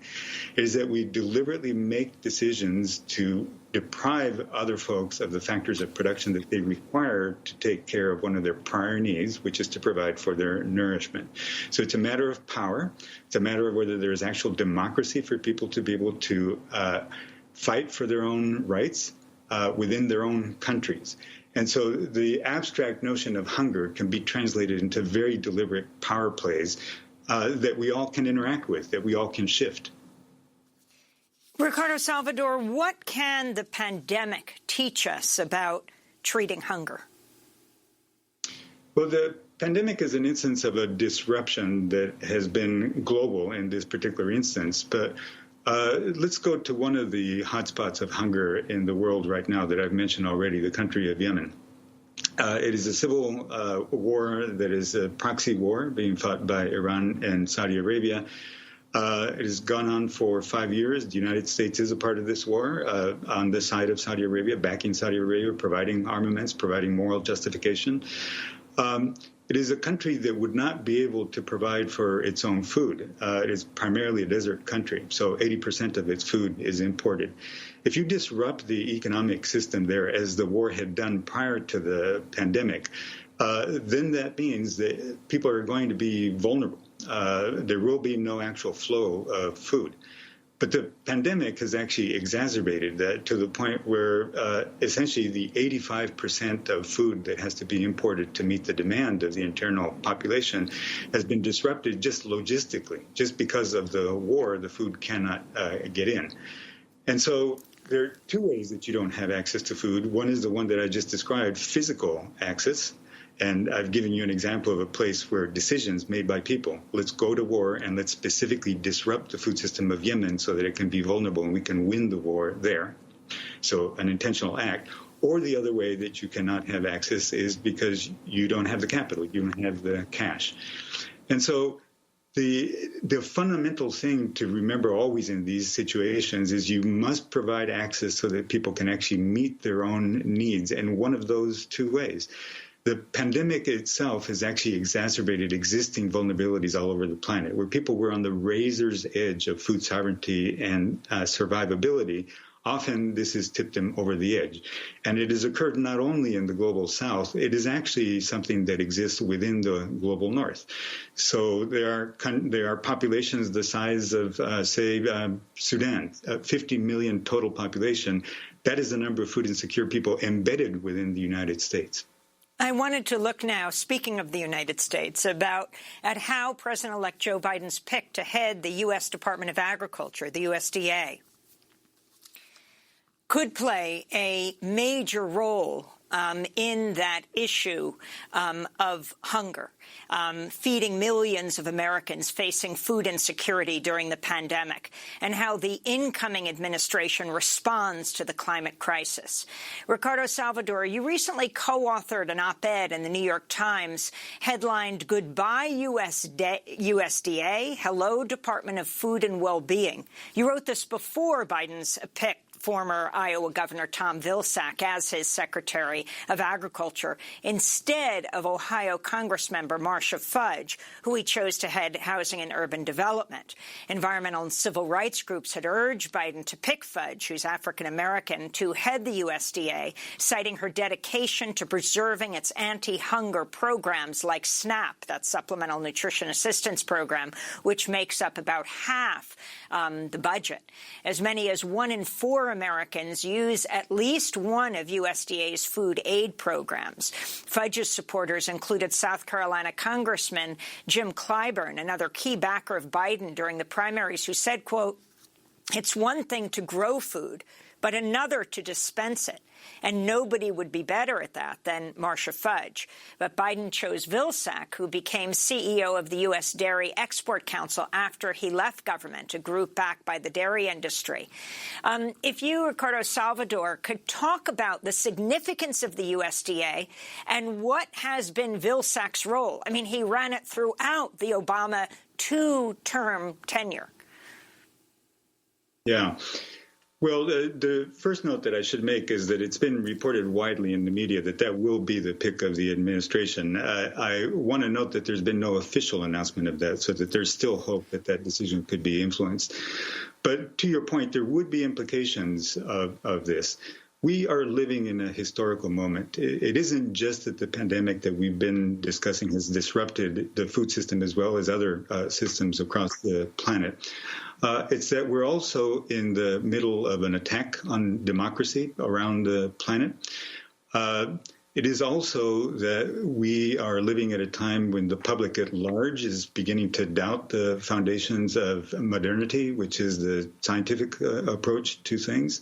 It is that we deliberately make decisions to deprive other folks of the factors of production that they require to take care of one of their prior needs, which is to provide for their nourishment. So it's a matter of power. It's a matter of whether there's actual democracy for people to be able to fight for their own rights, within their own countries. And so the abstract notion of hunger can be translated into very deliberate power plays that we all can interact with, that we all can shift. Ricardo Salvador, what can the pandemic teach us about treating hunger? Well, the pandemic is an instance of a disruption that has been global in this particular instance. But let's go to one of the hotspots of hunger in the world right now that I've mentioned already, the country of Yemen. It is a civil war that is a proxy war being fought by Iran and Saudi Arabia. It has gone on for 5 years. The United States is a part of this war on the side of Saudi Arabia, backing Saudi Arabia, providing armaments, providing moral justification. It is a country that would not be able to provide for its own food. It is primarily a desert country, so 80% of its food is imported. If you disrupt the economic system there, as the war had done prior to the pandemic, then that means that people are going to be vulnerable. There will be no actual flow of food. But the pandemic has actually exacerbated that to the point where essentially the 85% of food that has to be imported to meet the demand of the internal population has been disrupted just logistically. Just because of the war, the food cannot get in. And so there are two ways that you don't have access to food. One is the one that I just described, physical access. And I've given you an example of a place where decisions made by people, let's go to war and let's specifically disrupt the food system of Yemen so that it can be vulnerable and we can win the war there. So an intentional act. Or the other way that you cannot have access is because you don't have the capital, you don't have the cash. And so the fundamental thing to remember always in these situations is you must provide access so that people can actually meet their own needs. And one of those two ways. The pandemic itself has actually exacerbated existing vulnerabilities all over the planet, where people were on the razor's edge of food sovereignty and survivability. Often this has tipped them over the edge. And it has occurred not only in the global south, it is actually something that exists within the global north. So there are populations the size of, Sudan, 50 million total population. That is the number of food insecure people embedded within the United States. I wanted to look now, speaking of the United States, at how President-elect Joe Biden's pick to head the U.S. Department of Agriculture, the USDA, could play a major role in that issue of hunger, feeding millions of Americans facing food insecurity during the pandemic, and how the incoming administration responds to the climate crisis. Ricardo Salvador, you recently co-authored an op-ed in the New York Times headlined, "Goodbye USDA, Hello Department of Food and Well-Being." You wrote this before Biden's pick former Iowa Governor Tom Vilsack as his Secretary of Agriculture, instead of Ohio Congressmember Marcia Fudge, who he chose to head Housing and Urban Development. Environmental and civil rights groups had urged Biden to pick Fudge, who's African-American, to head the USDA, citing her dedication to preserving its anti-hunger programs like SNAP, that Supplemental Nutrition Assistance Program, which makes up about half the budget. As many as 1 in 4 Americans use at least one of USDA's food aid programs. Fudge's supporters included South Carolina Congressman Jim Clyburn, another key backer of Biden during the primaries, who said, quote, "It's one thing to grow food, but another to dispense it. And nobody would be better at that than Marcia Fudge." But Biden chose Vilsack, who became CEO of the U.S. Dairy Export Council after he left government, a group backed by the dairy industry. If you, Ricardo Salvador, could talk about the significance of the USDA and what has been Vilsack's role. I mean, he ran it throughout the Obama 2-term tenure. Yeah. Well, the first note that I should make is that it's been reported widely in the media that will be the pick of the administration. I want to note that there's been no official announcement of that, so that there's still hope that that decision could be influenced. But to your point, there would be implications of this. we are living in a historical moment. It isn't just that the pandemic that we've been discussing has disrupted the food system as well as other systems across the planet. It's that we're also in the middle of an attack on democracy around the planet. It is also that we are living at a time when the public at large is beginning to doubt the foundations of modernity, which is the scientific approach to things.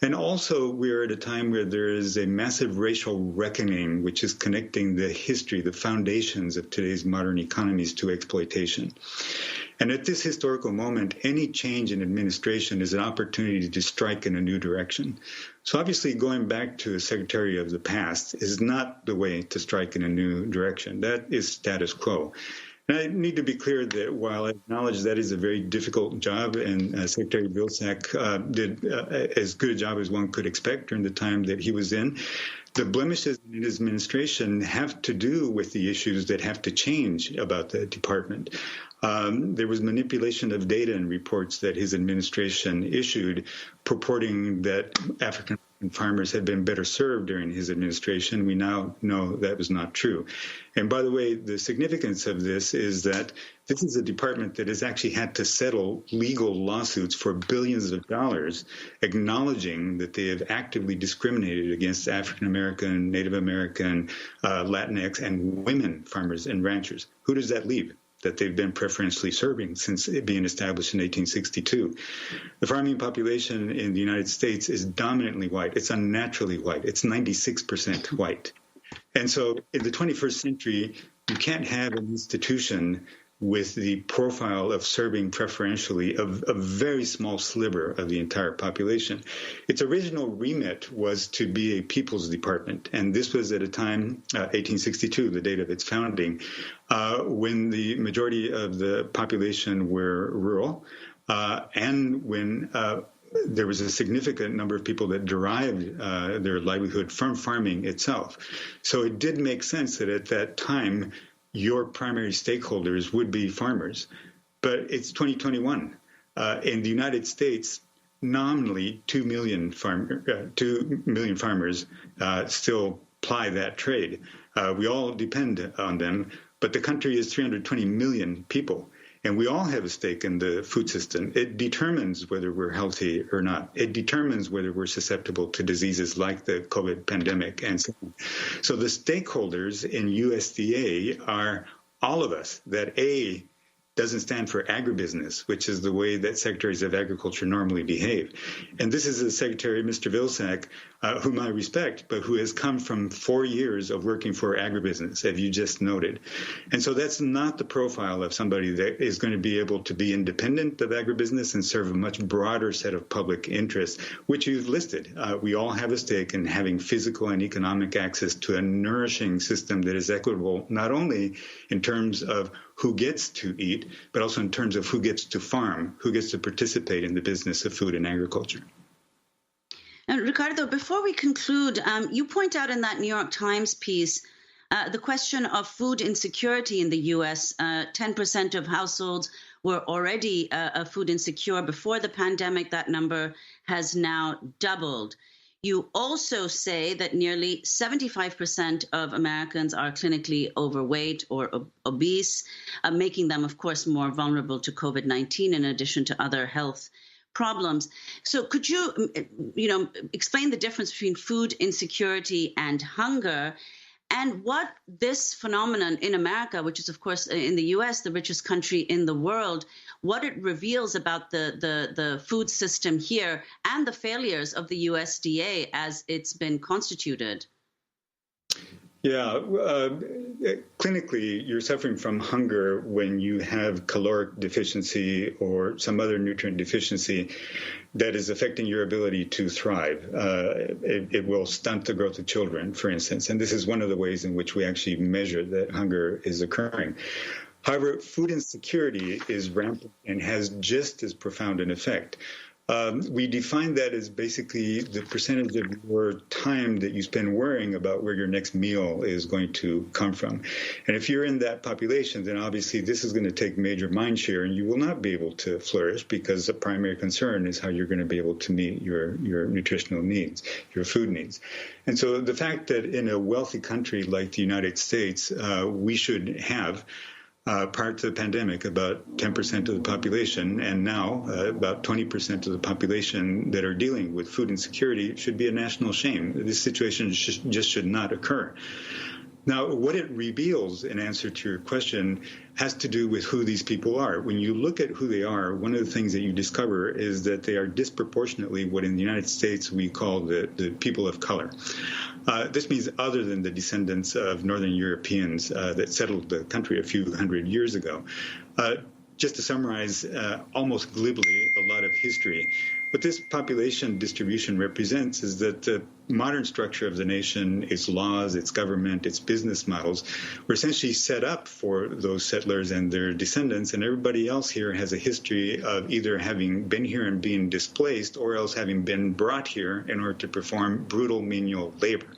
And also, we're at a time where there is a massive racial reckoning, which is connecting the history, the foundations of today's modern economies to exploitation. And at this historical moment, any change in administration is an opportunity to strike in a new direction. So obviously, going back to a secretary of the past is not the way to strike in a new direction. That is status quo. And I need to be clear that while I acknowledge that is a very difficult job, and Secretary Vilsack did as good a job as one could expect during the time that he was in, the blemishes in his administration have to do with the issues that have to change about the department. There was manipulation of data and reports that his administration issued purporting that African farmers had been better served during his administration. We now know that was not true. And by the way, the significance of this is that this is a department that has actually had to settle legal lawsuits for billions of dollars, acknowledging that they have actively discriminated against African American, Native American, Latinx, and women farmers and ranchers. Who does that leave? That they've been preferentially serving since it being established in 1862. The farming population in the United States is dominantly white. It's unnaturally white. It's 96% white. And so in the 21st century, you can't have an institution with the profile of serving preferentially a very small sliver of the entire population. Its original remit was to be a people's department, and this was at a time, 1862, the date of its founding, when the majority of the population were rural, and when there was a significant number of people that derived their livelihood from farming itself. So it did make sense that at that time, your primary stakeholders would be farmers. But it's 2021. In the United States, nominally 2 million farmers still ply that trade. We all depend on them, but the country is 320 million people. And we all have a stake in the food system. It determines whether we're healthy or not. It determines whether we're susceptible to diseases like the COVID pandemic and so on. So the stakeholders in USDA are all of us. That A doesn't stand for agribusiness, which is the way that secretaries of agriculture normally behave. And this is a secretary, Mr. Vilsack, whom I respect, but who has come from 4 years of working for agribusiness, as you just noted. And so that's not the profile of somebody that is going to be able to be independent of agribusiness and serve a much broader set of public interests, which you've listed. We all have a stake in having physical and economic access to a nourishing system that is equitable, not only in terms of who gets to eat, but also in terms of who gets to farm, who gets to participate in the business of food and agriculture. And Ricardo, before we conclude, you point out in that New York Times piece the question of food insecurity in the U.S. 10% of households were already food insecure before the pandemic. That number has now doubled. You also say that nearly 75% of Americans are clinically overweight or obese, making them, of course, more vulnerable to COVID-19 in addition to other health problems. So could you, explain the difference between food insecurity and hunger, and what this phenomenon in America, which is, of course, in the U.S., the richest country in the world, what it reveals about the food system here and the failures of the USDA as it's been constituted? Yeah, clinically, you're suffering from hunger when you have caloric deficiency or some other nutrient deficiency that is affecting your ability to thrive. It will stunt the growth of children, for instance, and this is one of the ways in which we actually measure that hunger is occurring. However, food insecurity is rampant and has just as profound an effect. We define that as basically the percentage of your time that you spend worrying about where your next meal is going to come from. And if you're in that population, then obviously this is going to take major mind share, and you will not be able to flourish because the primary concern is how you're going to be able to meet your nutritional needs, your food needs. And so the fact that in a wealthy country like the United States, we should have prior to the pandemic, about 10% of the population, and now about 20% of the population that are dealing with food insecurity should be a national shame. This situation just should not occur. Now, what it reveals, in answer to your question, has to do with who these people are. When you look at who they are, one of the things that you discover is that they are disproportionately what in the United States we call the people of color. This means other than the descendants of Northern Europeans that settled the country a few hundred years ago. Just to summarize almost glibly a lot of history, what this population distribution represents is that the modern structure of the nation, its laws, its government, its business models, were essentially set up for those settlers and their descendants, and everybody else here has a history of either having been here and being displaced or else having been brought here in order to perform brutal menial labor.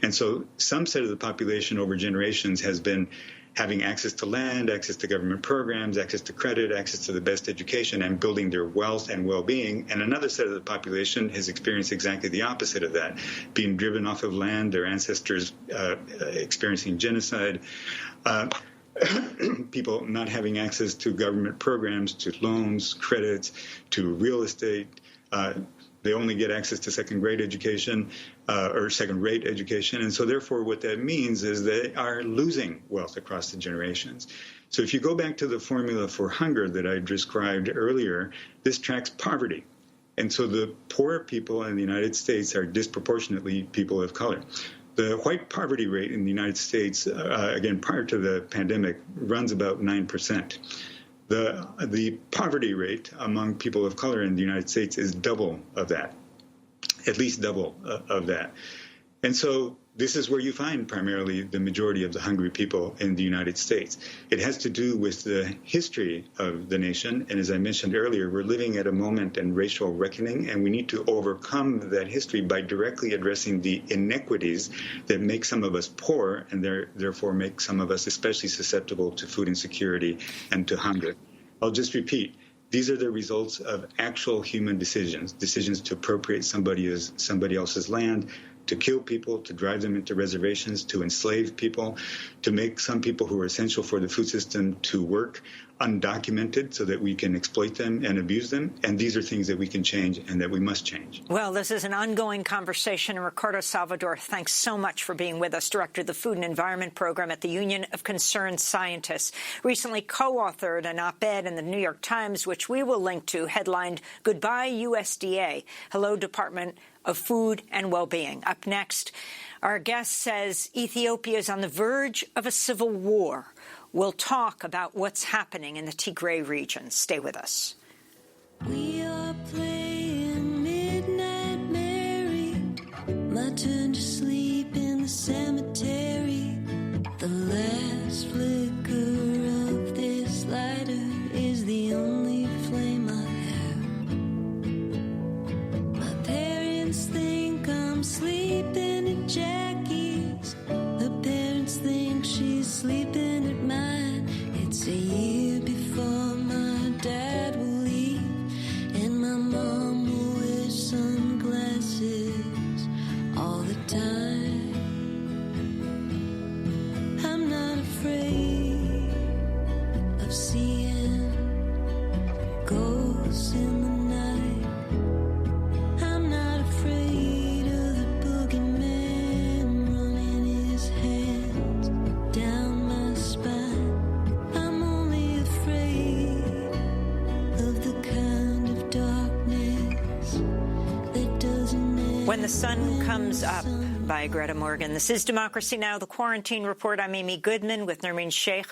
And so some set of the population over generations has been having access to land, access to government programs, access to credit, access to the best education, and building their wealth and well-being. And another set of the population has experienced exactly the opposite of that, being driven off of land, their ancestors experiencing genocide, people not having access to government programs, to loans, credits, to real estate. They only get access to second-rate education. And so therefore what that means is they are losing wealth across the generations. So if you go back to the formula for hunger that I described earlier, this tracks poverty. And so the poor people in the United States are disproportionately people of color. The white poverty rate in the United States, again, prior to the pandemic, runs about 9%. The poverty rate among people of color in the United States is double of that, at least double of that. And so this is where you find primarily the majority of the hungry people in the United States. It has to do with the history of the nation. And as I mentioned earlier, we're living at a moment in racial reckoning, and we need to overcome that history by directly addressing the inequities that make some of us poor and therefore make some of us especially susceptible to food insecurity and to hunger. I'll just repeat. These are the results of actual human decisions to appropriate somebody else's land, to kill people, to drive them into reservations, to enslave people, to make some people who are essential for the food system to work undocumented so that we can exploit them and abuse them. And these are things that we can change and that we must change. Well, this is an ongoing conversation. And Ricardo Salvador, thanks so much for being with us, Director of the Food and Environment Program at the Union of Concerned Scientists. Recently co-authored an op-ed in the New York Times, which we will link to, headlined, "Goodbye USDA. Hello, Department of Food and Well-Being." Up next, our guest says Ethiopia is on the verge of a civil war. We'll talk about what's happening in the Tigray region. Stay with us. We are playing Midnight Mary. My turn to sleep in the cemetery. The last flicker of this lighter is the only flame I have. My parents think I'm sleeping at Jackie's. Her parents think she's sleeping at mine. It's a year before my dad will leave, and my mom will wear sunglasses all the time. I'm not afraid of seeing ghosts in the night. I'm not afraid of the boogeyman running his hands down my spine. I'm only afraid of the kind of darkness that doesn't end. When the Sun Comes Up by Greta Morgan. This is Democracy Now!, the Quarantine Report. I'm Amy Goodman with Nermeen Sheikh.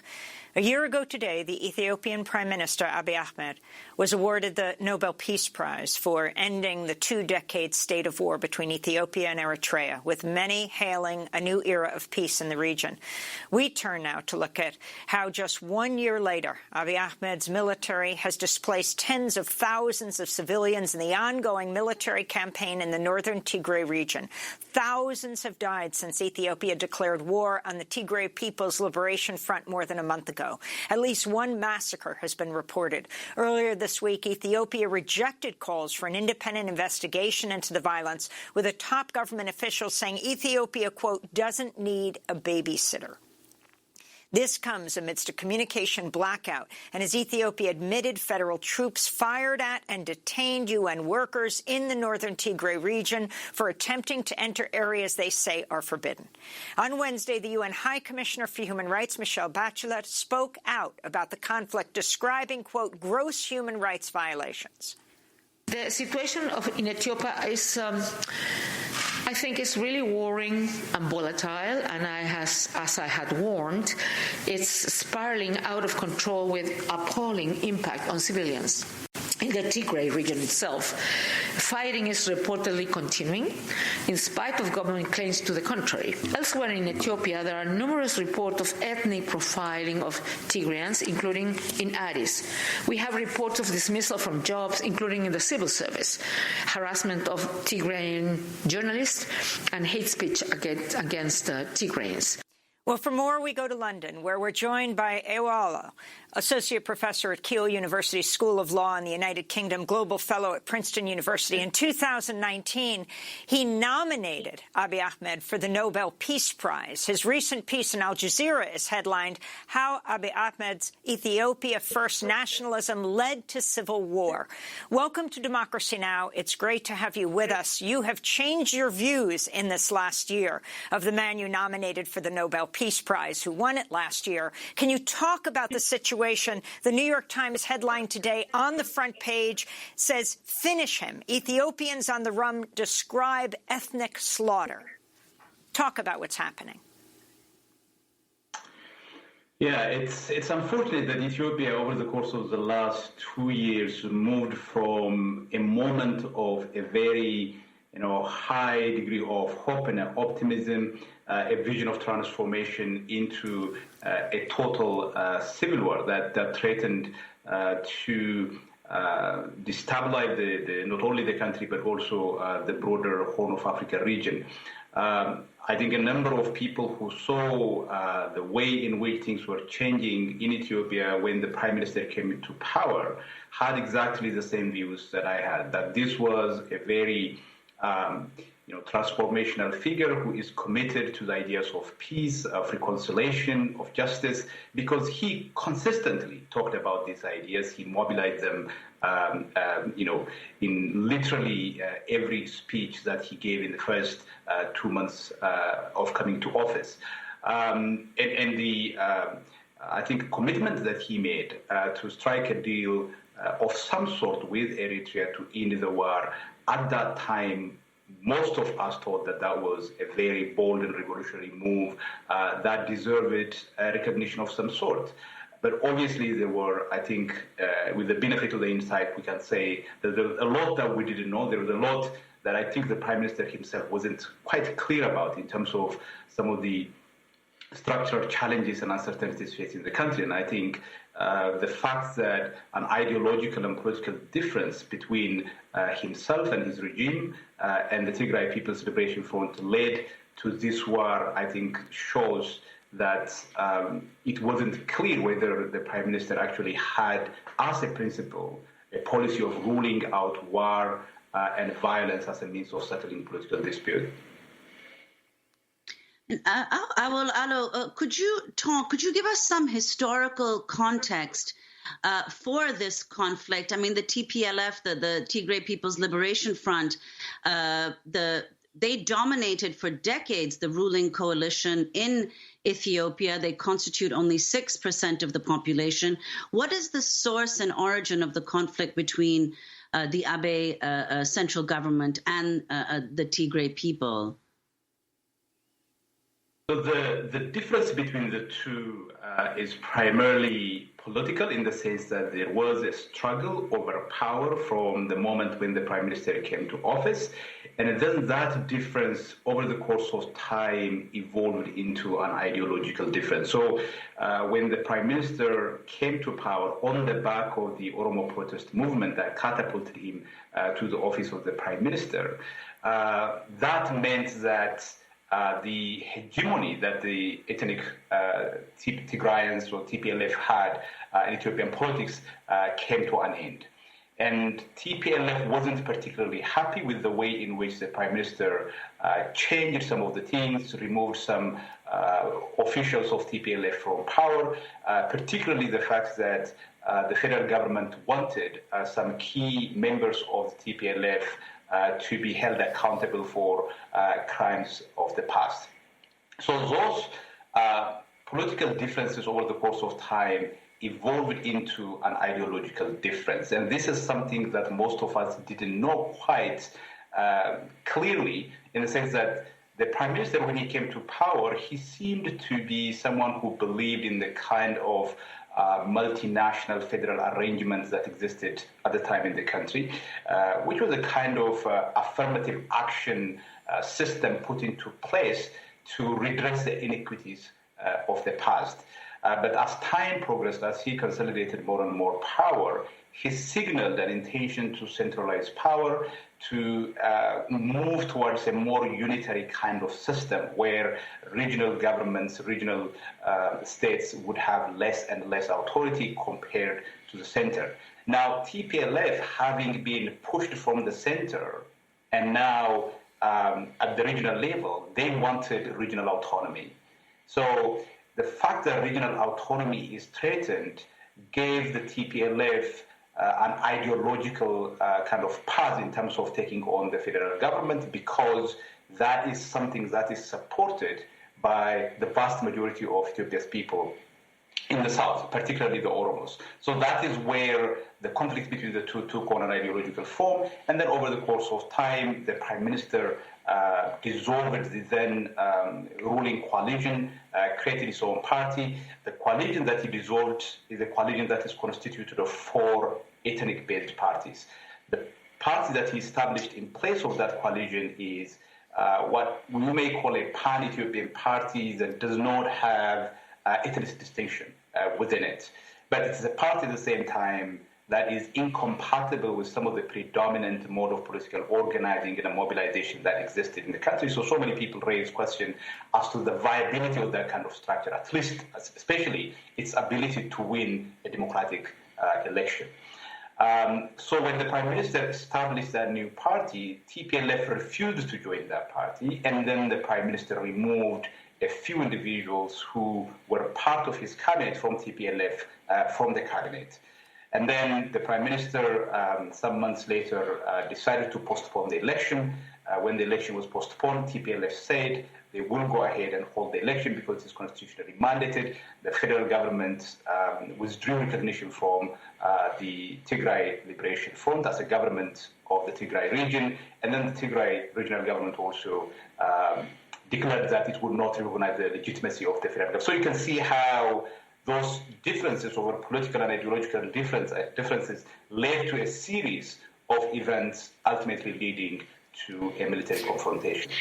A year ago today, the Ethiopian Prime Minister Abiy Ahmed was awarded the Nobel Peace Prize for ending the 2-decade state of war between Ethiopia and Eritrea, with many hailing a new era of peace in the region. We turn now to look at how just 1 year later, Abiy Ahmed's military has displaced tens of thousands of civilians in the ongoing military campaign in the northern Tigray region. Thousands have died since Ethiopia declared war on the Tigray People's Liberation Front more than a month ago. At least one massacre has been reported. Earlier this week, Ethiopia rejected calls for an independent investigation into the violence, with a top government official saying Ethiopia, quote, doesn't need a babysitter. This comes amidst a communication blackout, and as Ethiopia admitted federal troops fired at and detained UN workers in the northern Tigray region for attempting to enter areas they say are forbidden. On Wednesday, the UN High Commissioner for Human Rights, Michelle Bachelet, spoke out about the conflict, describing, quote, gross human rights violations. The situation in Ethiopia is, I think, is really worrying and volatile, and as I had warned, it's spiraling out of control with appalling impact on civilians. In the Tigray region itself, fighting is reportedly continuing, in spite of government claims to the contrary. Elsewhere in Ethiopia, there are numerous reports of ethnic profiling of Tigrayans, including in Addis. We have reports of dismissal from jobs, including in the civil service, harassment of Tigrayan journalists, and hate speech against Tigrayans. Well, for more, we go to London, where we're joined by Ewala, Associate Professor at Keele University School of Law in the United Kingdom, Global Fellow at Princeton University. In 2019, he nominated Abiy Ahmed for the Nobel Peace Prize. His recent piece in Al Jazeera is headlined, How Abiy Ahmed's Ethiopia First Nationalism Led to Civil War. Welcome to Democracy Now! It's great to have you with us. You have changed your views in this last year of the man you nominated for the Nobel Peace Prize, who won it last year. Can you talk about the situation? The New York Times headline today on the front page says, finish him. Ethiopians on the run describe ethnic slaughter. Talk about what's happening. Yeah, it's unfortunate that Ethiopia, over the course of the last 2 years, moved from a moment of a very high degree of hope and optimism, a vision of transformation, into a total civil war that threatened to destabilize not only the country but also the broader Horn of Africa region. I think a number of people who saw the way in which things were changing in Ethiopia when the Prime Minister came into power had exactly the same views that I had, that this was a very transformational figure who is committed to the ideas of peace, of reconciliation, of justice, because he consistently talked about these ideas. He mobilized them, in literally every speech that he gave in the first 2 months of coming to office. And the, I think, commitment that he made to strike a deal of some sort with Eritrea to end the war, at that time, most of us thought that that was a very bold and revolutionary move that deserved recognition of some sort. But obviously there were, I think, with the benefit of the insight, we can say that there was a lot that we didn't know. There was a lot that I think the Prime Minister himself wasn't quite clear about in terms of some of the structural challenges and uncertainties facing the country. And I think the fact that an ideological and political difference between himself and his regime and the Tigray People's Liberation Front led to this war, I think, shows that it wasn't clear whether the Prime Minister actually had, as a principle, a policy of ruling out war and violence as a means of settling political dispute. Could you give us some historical context for this conflict? I mean, the TPLF, the Tigray People's Liberation Front, they dominated for decades the ruling coalition in Ethiopia. They constitute only 6% of the population. What is the source and origin of the conflict between the Abiy central government and the Tigray people? So the difference between the two is primarily political, in the sense that there was a struggle over power from the moment when the Prime Minister came to office, and then that difference over the course of time evolved into an ideological difference. So when the Prime Minister came to power on the back of the Oromo protest movement that catapulted him to the office of the Prime Minister, that meant that the hegemony that the ethnic Tigrayans or TPLF had in Ethiopian politics came to an end. And TPLF wasn't particularly happy with the way in which the Prime Minister changed some of the things, removed some officials of TPLF from power, particularly the fact that the federal government wanted some key members of TPLF to be held accountable for crimes of the past. So those political differences over the course of time evolved into an ideological difference. And this is something that most of us didn't know quite clearly, in the sense that the Prime Minister, when he came to power, he seemed to be someone who believed in the kind of multinational federal arrangements that existed at the time in the country, which was a kind of affirmative action system put into place to redress the inequities of the past. But as time progressed, as he consolidated more and more power, he signaled an intention to centralize power, to move towards a more unitary kind of system where regional governments, regional states would have less and less authority compared to the center. Now, TPLF, having been pushed from the center and now at the regional level, they wanted regional autonomy. So the fact that regional autonomy is threatened gave the TPLF an ideological kind of path in terms of taking on the federal government, because that is something that is supported by the vast majority of Ethiopia's people in the south, particularly the Oromos. So that is where the conflict between the two took on an ideological form. And then over the course of time, the Prime Minister dissolved the then ruling coalition, created his own party. The coalition that he dissolved is a coalition that is constituted of 4 ethnic-based parties. The party that he established in place of that coalition is what we may call a pan-Ethiopian party that does not have ethnic distinction within it. But it's a party at the same time that is incompatible with some of the predominant mode of political organizing and mobilization that existed in the country. So many people raise questions as to the viability of that kind of structure, at least, especially its ability to win a democratic election. So when the Prime Minister established that new party, TPLF refused to join that party, and then the Prime Minister removed a few individuals who were part of his cabinet from TPLF from the cabinet. And then the Prime Minister, some months later, decided to postpone the election. When the election was postponed, TPLF said they will go ahead and hold the election because it's constitutionally mandated. The federal government withdrew recognition from the Tigray Liberation Front as a government of the Tigray region. And then the Tigray regional government also declared that it would not recognize the legitimacy of the federal government. So you can see how those differences over political and ideological differences led to a series of events ultimately leading to a military confrontation.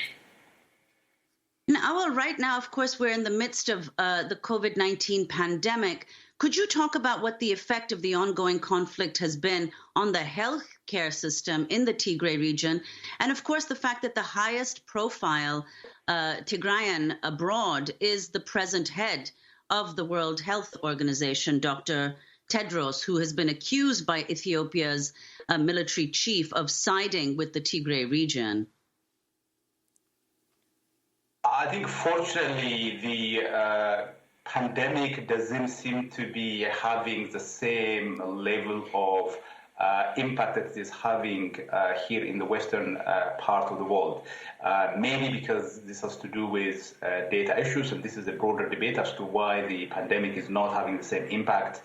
Now, right now, of course, we're in the midst of the COVID-19 pandemic. Could you talk about what the effect of the ongoing conflict has been on the healthcare system in the Tigray region? And of course, the fact that the highest profile Tigrayan abroad is the present head of the World Health Organization, Dr. Tedros, who has been accused by Ethiopia's military chief of siding with the Tigray region. I think, fortunately, the pandemic doesn't seem to be having the same level of impact that it is having here in the western part of the world. Mainly because this has to do with data issues, and this is a broader debate as to why the pandemic is not having the same impact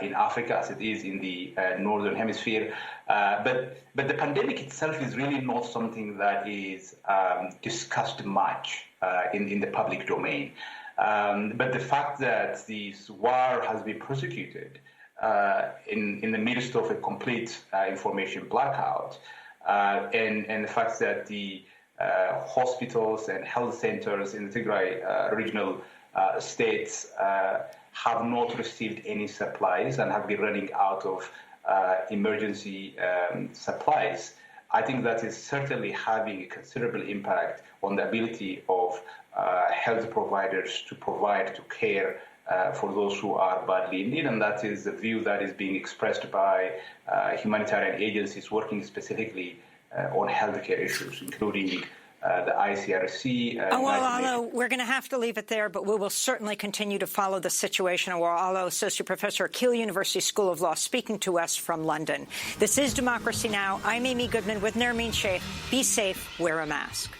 in Africa as it is in the northern hemisphere. But the pandemic itself is really not something that is discussed much in the public domain. But the fact that this war has been prosecuted in the midst of a complete information blackout, and the fact that the hospitals and health centers in the Tigray regional states have not received any supplies and have been running out of emergency supplies, I think that is certainly having a considerable impact on the ability of health providers to provide to care for those who are badly in need, and that is the view that is being expressed by humanitarian agencies working specifically on healthcare issues, including the ICRC. Alo, we're going to have to leave it there, but we will certainly continue to follow the situation. Alo, Associate Professor at Keele University School of Law, speaking to us from London. This is Democracy Now! I'm Amy Goodman with Nermeen Sheikh. Be safe, wear a mask.